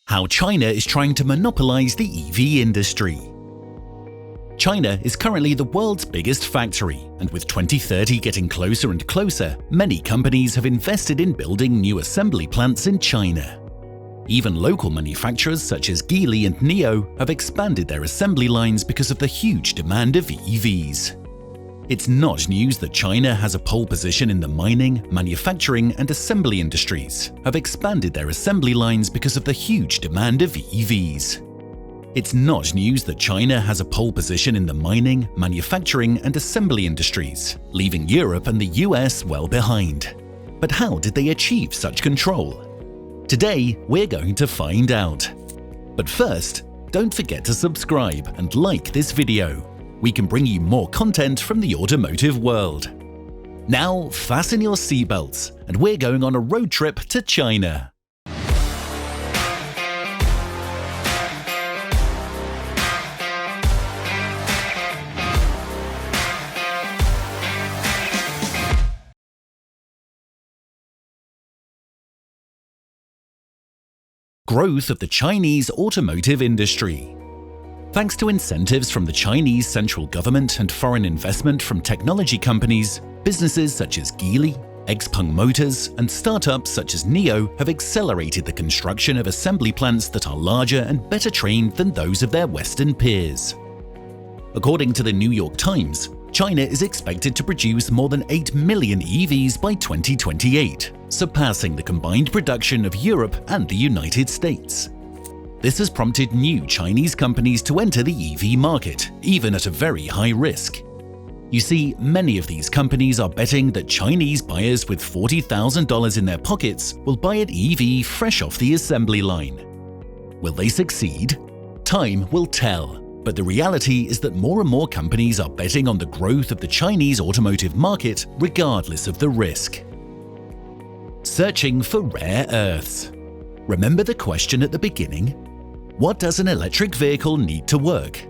How China is trying to monopolize the EV industry. China is currently the world's biggest factory, and with 2030 getting closer and closer, many companies have invested in building new assembly plants in China. Even local manufacturers such as Geely and NIO have expanded their assembly lines because of the huge demand of EVs. It's not news that China has a pole position in the mining, manufacturing and assembly industries, have expanded their assembly lines because of the huge demand of EVs. It's not news that China has a pole position in the mining, manufacturing and assembly industries, leaving Europe and the US well behind. But how did they achieve such control? Today, we're going to find out. But first, don't forget to subscribe and like this video. We can bring you more content from the automotive world. Now, fasten your seatbelts, and we're going on a road trip to China. Growth of the Chinese automotive industry. Thanks to incentives from the Chinese central government and foreign investment from technology companies, businesses such as Geely, Xpeng Motors, and startups such as NIO have accelerated the construction of assembly plants that are larger and better trained than those of their Western peers. According to the New York Times, China is expected to produce more than 8 million EVs by 2028, surpassing the combined production of Europe and the United States. This has prompted new Chinese companies to enter the EV market, even at a very high risk. You see, many of these companies are betting that Chinese buyers with $40,000 in their pockets will buy an EV fresh off the assembly line. Will they succeed? Time will tell. But the reality is that more and more companies are betting on the growth of the Chinese automotive market regardless of the risk. Searching for rare earths. Remember the question at the beginning? What does an electric vehicle need to work?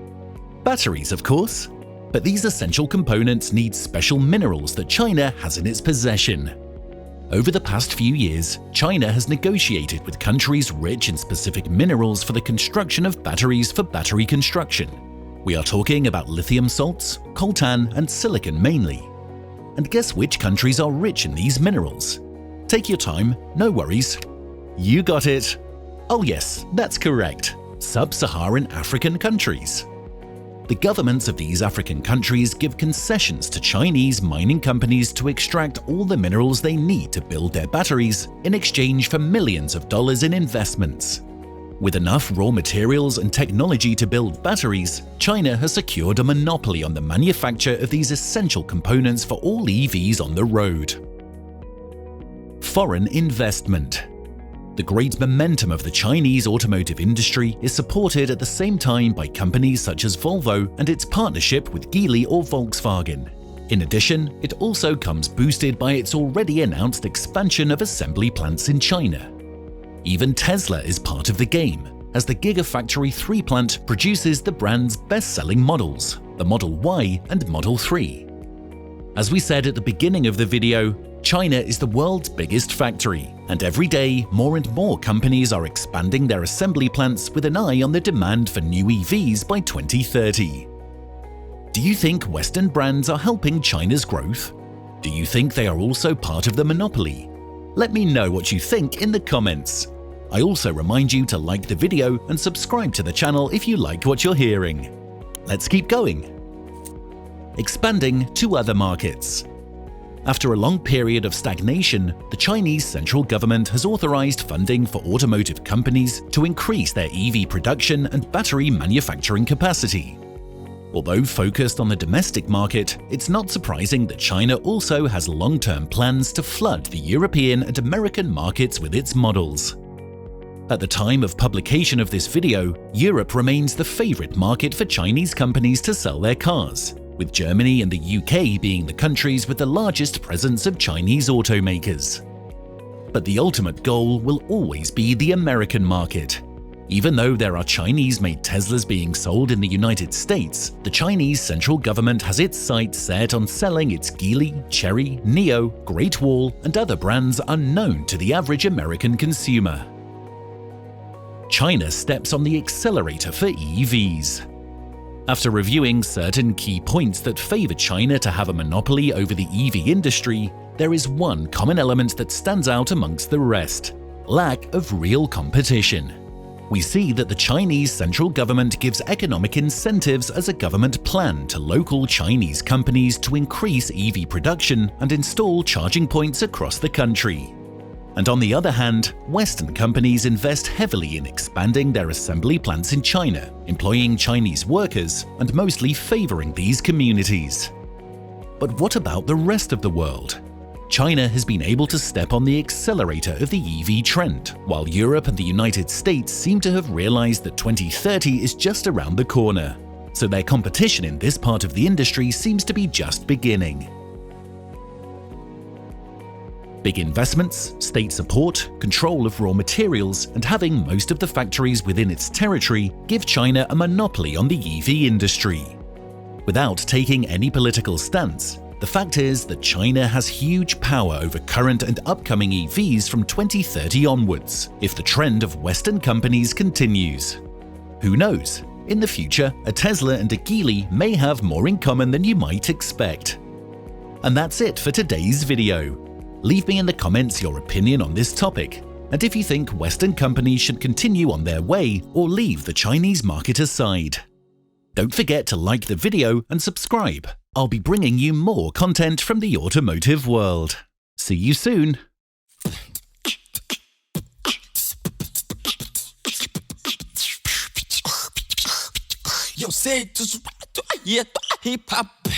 Batteries, of course. But these essential components need special minerals that China has in its possession. Over the past few years, China has negotiated with countries rich in specific minerals for the construction of batteries for battery construction. We are talking about lithium salts, coltan, and silicon mainly. And guess which countries are rich in these minerals? Take your time, no worries. You got it. Oh yes, that's correct. Sub-Saharan African countries. The governments of these African countries give concessions to Chinese mining companies to extract all the minerals they need to build their batteries in exchange for millions of dollars in investments. With enough raw materials and technology to build batteries, China has secured a monopoly on the manufacture of these essential components for all EVs on the road. Foreign investment. The great momentum of the Chinese automotive industry is supported at the same time by companies such as Volvo and its partnership with Geely or Volkswagen. In addition, it also comes boosted by its already announced expansion of assembly plants in China. Even Tesla is part of the game, as the Gigafactory 3 plant produces the brand's best-selling models, the Model Y and Model 3. As we said at the beginning of the video, China is the world's biggest factory, and every day more and more companies are expanding their assembly plants with an eye on the demand for new EVs by 2030. Do you think Western brands are helping China's growth? Do you think they are also part of the monopoly? Let me know what you think in the comments. I also remind you to like the video and subscribe to the channel if you like what you're hearing. Let's keep going. Expanding to other markets. After a long period of stagnation, the Chinese central government has authorized funding for automotive companies to increase their EV production and battery manufacturing capacity. Although focused on the domestic market, it's not surprising that China also has long-term plans to flood the European and American markets with its models. At the time of publication of this video, Europe remains the favorite market for Chinese companies to sell their cars, with Germany and the UK being the countries with the largest presence of Chinese automakers. But the ultimate goal will always be the American market. Even though there are Chinese-made Teslas being sold in the United States, the Chinese central government has its sights set on selling its Geely, Chery, NIO, Great Wall, and other brands unknown to the average American consumer. China steps on the accelerator for EVs. After reviewing certain key points that favor China to have a monopoly over the EV industry, there is one common element that stands out amongst the rest: lack of real competition. We see that the Chinese central government gives economic incentives as a government plan to local Chinese companies to increase EV production and install charging points across the country. And on the other hand, Western companies invest heavily in expanding their assembly plants in China, employing Chinese workers, and mostly favoring these communities. But what about the rest of the world? China has been able to step on the accelerator of the EV trend, while Europe and the United States seem to have realized that 2030 is just around the corner. So their competition in this part of the industry seems to be just beginning. Big investments, state support, control of raw materials, and having most of the factories within its territory give China a monopoly on the EV industry. Without taking any political stance, the fact is that China has huge power over current and upcoming EVs from 2030 onwards, if the trend of Western companies continues. Who knows? In the future, a Tesla and a Geely may have more in common than you might expect. And that's it for today's video. Leave me in the comments your opinion on this topic, and if you think Western companies should continue on their way or leave the Chinese market aside. Don't forget to like the video and subscribe. I'll be bringing you more content from the automotive world. See you soon! Yo, say to hip hop.